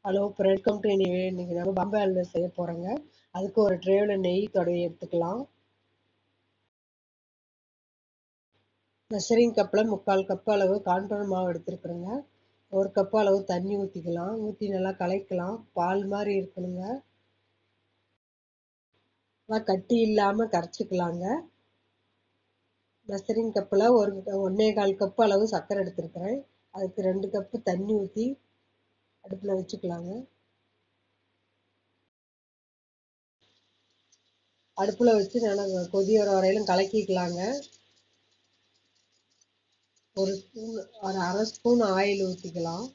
Hello, welcome to anyway. இன்னைக்கு நம்ம பாம்பே அல்வா செய்ய போறோங்க. அதுக்கு ஒரு ட்ரேவில் நெய் தடவி எடுத்துக்கலாம். மெஷரிங் கப்பில் 3/4 கப் அளவு கார்ன்ஃப்ளவர் மாவு எடுத்துருக்குறேங்க. 1 கப் அளவு தண்ணி ஊற்றிக்கலாம். ஊற்றி நல்லா கலக்கலாம். பால் மாதிரி இருக்கணுங்க. நல்லா கட்டி இல்லாமல் கரைச்சிக்கலாங்க. மெஷரிங் கப்பில் 1.25 கப் அளவு சர்க்கரை எடுத்துருக்குறேன். அதுக்கு 2 கப்பு தண்ணி ஊற்றி அடுப்பில் வச்சுக்கலாங்க. அடுப்பில் வச்சு நல்லா கொதி வர வரையிலும் கலக்கிக்கலாங்க. ஒரு அரை ஸ்பூன் ஆயில் ஊற்றிக்கலாம்.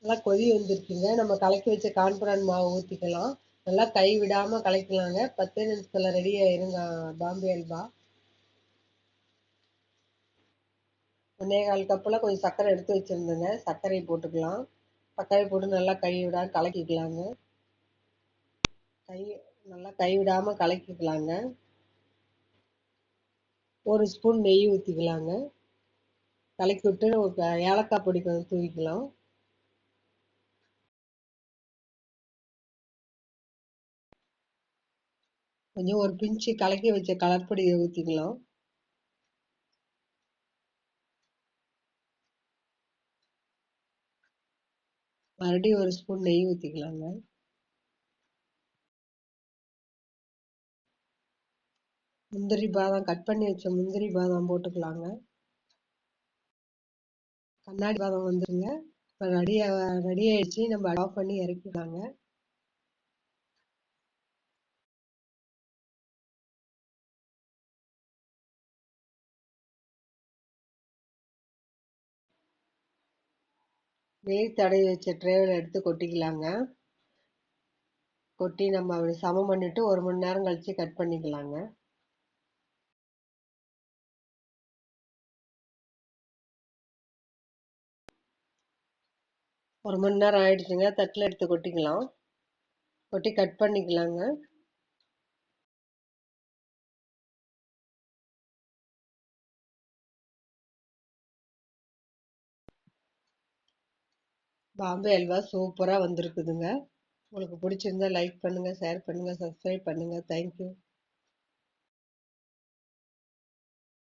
நல்லா கொதி வந்துருச்சுங்க. நம்ம கலக்கி வச்ச கார்ன்ஃப்ளவர் மாவு ஊற்றிக்கலாம். நல்லா கை விடாமல் கலக்கலாங்க. 10 நிமிஷத்தில் ரெடி ஆயிருங்க பாம்பே அல்வா. 1.25 கப்பில் கொஞ்சம் சர்க்கரை எடுத்து வச்சுருந்தேங்க. சர்க்கரையை போட்டுக்கலாம். சர்க்கரை போட்டு நல்லா கை விடாமல் கலக்கிக்கலாங்க. நல்லா கை விடாமல் கலக்கிக்கலாங்க. 1 ஸ்பூன் நெய் ஊற்றிக்கலாங்க. கலக்கி விட்டு ஒரு ஏலக்காய் பொடி கொஞ்சம் தூவிக்கலாம். கொஞ்சம் ஒரு பிஞ்சு கலக்கி வச்ச கலர் பொடியை ஊற்றிக்கலாம். மறுபடியும் 1 ஸ்பூன் நெய் ஊற்றிக்கலாங்க. முந்திரி பாதாம் கட் பண்ணி வச்ச முந்திரி பாதாம் போட்டுக்கலாங்க. கண்ணாடி பாதாம் வந்துருங்க. இப்போ ரெடி ஆயிடுச்சு. நம்ம ஆஃப் பண்ணி இறக்கிக்கலாங்க. நெய் தடவி வச்ச ட்ரேவில் எடுத்து கொட்டிக்கலாங்க. கொட்டி நம்ம அப்படி சமம் பண்ணிட்டு 1 மணி நேரம் கழிச்சு கட் பண்ணிக்கலாங்க. ஒரு மணி நேரம் ஆயிடுச்சுங்க. தட்டில் எடுத்து கொட்டிக்கலாம். கொட்டி கட் பண்ணிக்கலாங்க. பாம்பே அல்வா சூப்பராக வந்திருக்குதுங்க. உங்களுக்கு பிடிச்சிருந்தா லைக் பண்ணுங்க, ஷேர் பண்ணுங்க, சப்ஸ்கிரைப் பண்ணுங்க. தேங்க்யூ.